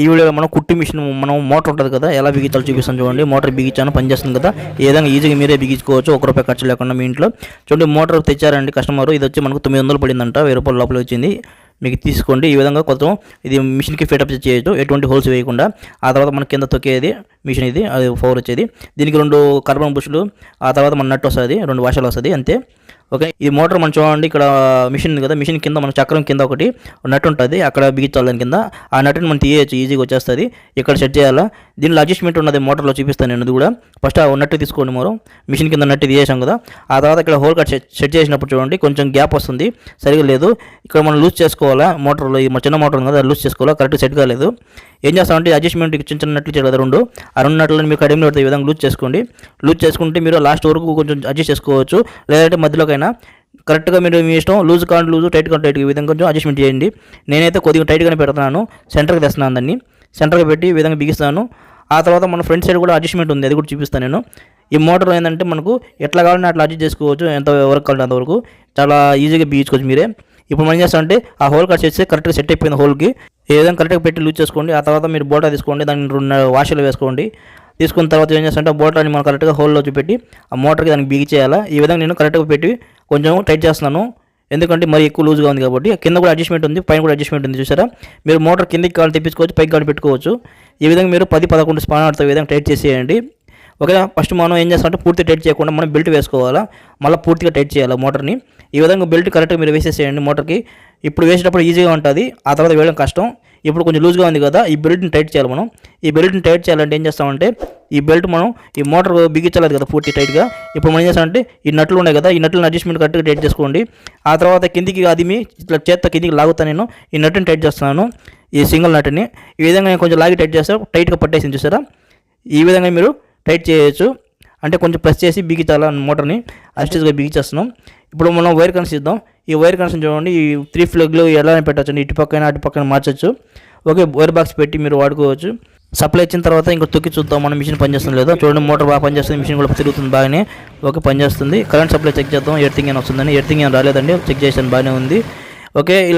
ఈ వీడియోలో మనం కుట్టు మిషన్ మనం మోటార్ ఉంటుంది కదా, ఎలా బిగించాలో చూపిస్తాను చూడండి. మోటార్ బిగించాను, పనిచేస్తుంది కదా. ఈ విధంగా ఈజీగా మీరే బిగించుకోవచ్చు, ₹1 ఖర్చు లేకుండా మీ ఇంట్లో. చూడండి, మోటార్ తెచ్చారండి కస్టమర్. ఇది వచ్చి మనకు 900 పడిందంట, ₹1000 లోపల వచ్చింది. మీకు తీసుకోండి. ఈ విధంగా కొంచెం ఇది మిషన్కి ఫిటప్ చేయొచ్చు, ఎటువంటి హోల్స్ వేయకుండా. ఆ తర్వాత మన కింద తొక్కేది మిషన్ ఇది, అది పవర్ వచ్చేది. దీనికి 2 కార్బన్ బుష్లు, ఆ తర్వాత మన నట్ వస్తుంది, 2 వాషాలు వస్తుంది అంతే. ఓకే, ఈ మోటార్ మనం చూడండి, ఇక్కడ మిషన్ కదా, మిషన్ కింద మన చక్రం కింద ఒకటి నట్ ఉంటుంది, అక్కడ బిగించాలి దాని కింద. ఆ నట్టుని మనం తీయచ్చు, ఈజీగా వచ్చేస్తుంది. ఇక్కడ సెట్ చేయాలా, దీనిలో అడ్జస్ట్మెంట్ ఉన్నది మోటార్లో చూపిస్తాను నేను. అది కూడా ఫస్ట్ ఆ నట్టు తీసుకోండి, మనం మిషన్ కింద నట్టు తీసేసాం కదా. ఆ తర్వాత ఇక్కడ హోల్ కట్ సెట్ చేసినప్పుడు చూడండి, కొంచెం గ్యాప్ వస్తుంది, సరిగా లేదు. ఇక్కడ మనం లూజ్ చేసుకోవాలా, మోటార్లో ఈ చిన్న మోటార్ ఉంది కదా, లూజ్ చేసుకోవాలా, కరెక్ట్ సెట్ కాలేదు. ఏం చేస్తామంటే అడ్జస్ట్మెంట్ చిన్న నట్లు ఇచ్చారు కదా, ఆ 2 నట్లను మీరు కడిమి పెడితే ఈ విధంగా లూజ్ చేసుకోండి. లూజ్ చేసుకుంటే మీరు లాస్ట్ వరకు కొంచెం అడ్జస్ట్ చేసుకోవచ్చు, లేదంటే మధ్యలోకైనా కరెక్ట్గా మీరు మీ ఇష్టం. లూజ్ కాంట్ లూజ్, టైట్ కాంట్ టైట్, ఈ విధంగా కొంచెం అడ్జస్ట్మెంట్ చేయండి. నేనైతే కొద్దిగా టైట్గానే పెడుతున్నాను, సెంటర్కి తెస్తున్నాను, దాన్ని సెంటర్కి పెట్టి ఈ విధంగా బిగిస్తాను. ఆ తర్వాత మన ఫ్రంట్ సైడ్ కూడా అడ్జస్ట్మెంట్ ఉంది, అది కూడా చూపిస్తాను నేను. ఈ మోటార్ ఏంటంటే మనకు ఎట్లా కావాలంటే అట్లా అడ్జస్ట్ చేసుకోవచ్చు, ఎంత వరకు కావాలంటే అంతవరకు చాలా ఈజీగా బిగించుకోవచ్చు మీరే. ఇప్పుడు మనం చేస్తామంటే ఆ హోల్ కట్ చేస్తే కరెక్ట్గా సెట్ అయిపోయింది హోల్కి. ఏ విధంగా కరెక్ట్గా పెట్టి లూజ్ చేసుకోండి. ఆ తర్వాత మీరు బోటా తీసుకోండి, దాన్ని 2 వాషర్లు వేసుకోండి. తీసుకున్న తర్వాత ఏం చేస్తామంటే ఆ బోటాని మనం కరెక్ట్గా హోల్లో చూపెట్టి ఆ మోటార్కి దానికి బిగించేయాలా. ఈ విధంగా నేను కరెక్ట్గా పెట్టి కొంచెం టైట్ చేస్తున్నాను, ఎందుకంటే మరి ఎక్కువ లూజ్గా ఉంది కాబట్టి. కింద కూడా అడ్జస్ట్మెంట్ ఉంది, పైన కూడా అడ్జస్ట్మెంట్ ఉంది, చూసారా. మీరు మోటార్ కిందకి కావాలి తెప్పించుకోవచ్చు, పైకి కావాలి పెట్టుకోవచ్చు. ఈ విధంగా మీరు 10-11 స్పానర్తో ఈ విధంగా టైట్ చేసేయండి. ఓకేనా. ఫస్ట్ మనం ఏం చేస్తామంటే పూర్తి టైట్ చేయకుండా మనం బెల్ట్ వేసుకోవాలా, మళ్ళీ పూర్తిగా టైట్ చేయాలి మోటార్ని. ఈ విధంగా బెల్ట్ కరెక్ట్గా మీరు వేసేసేయండి మోటార్కి. ఇప్పుడు వేసేటప్పుడు ఈజీగా ఉంటుంది, ఆ తర్వాత వేయడం కష్టం. ఇప్పుడు కొంచెం లూజ్గా ఉంది కదా, ఈ బెల్ట్ని టైట్ చేయాలి మనం. ఈ బెల్ట్ని టైట్ చేయాలంటే ఏం చేస్తామంటే ఈ బెల్ట్ మనం ఈ మోటార్ బిగించలేదు కదా పూర్తి టైట్గా. ఇప్పుడు మనం ఏం చేస్తామంటే ఈ నట్లు ఉన్నాయి కదా, ఈ నట్లను అడ్జస్ట్మెంట్ కరెక్ట్గా టైట్ చేసుకోండి. ఆ తర్వాత కిందికి అది మీ ఇట్లా చేత్తో కిందికి లాగుతాను నేను. ఈ నట్టుని టైట్ చేస్తున్నాను, ఈ సింగిల్ నట్టుని. ఈ విధంగా నేను కొంచెం లాగి టైట్ చేస్తాను, టైట్గా పట్టేసింది చూసారా. ఈ విధంగా మీరు టైట్ చేయొచ్చు, అంటే కొంచెం ప్రెస్ చేసి బిగించాల మోటార్ని. అస్టేజ్గా బిగించేస్తున్నాం. ఇప్పుడు మనం వైర్ కనెక్షన్ ఇద్దాం. ఈ వైర్ కనెక్షన్ చూడండి, ఈ 3 ప్లగ్లు ఎలా పెట్టచ్చు, ఇటు పక్కన అటు పక్కన మార్చచ్చు. ఓకే, వైర్ బాక్స్ పెట్టి మీరు వాడుకోవచ్చు. సప్లై ఇచ్చిన తర్వాత ఇంకా తొక్కి చూద్దాం మన మిషన్ పనిచేస్తుంది లేదా. చూడండి, మోటార్ బాగా పనిచేస్తుంది, మిషన్ కూడా తిరుగుతుంది బాగానే. ఓకే, పనిచేస్తుంది. కరెంట్ సప్లై చెక్ చేద్దాం, ఎర్తింగ్ ఏమైనా వస్తుందని. ఎర్తింగ్ ఏం రాలేదండి, చెక్ చేసాను, బాగానే ఉంది. ఓకే, ఇలా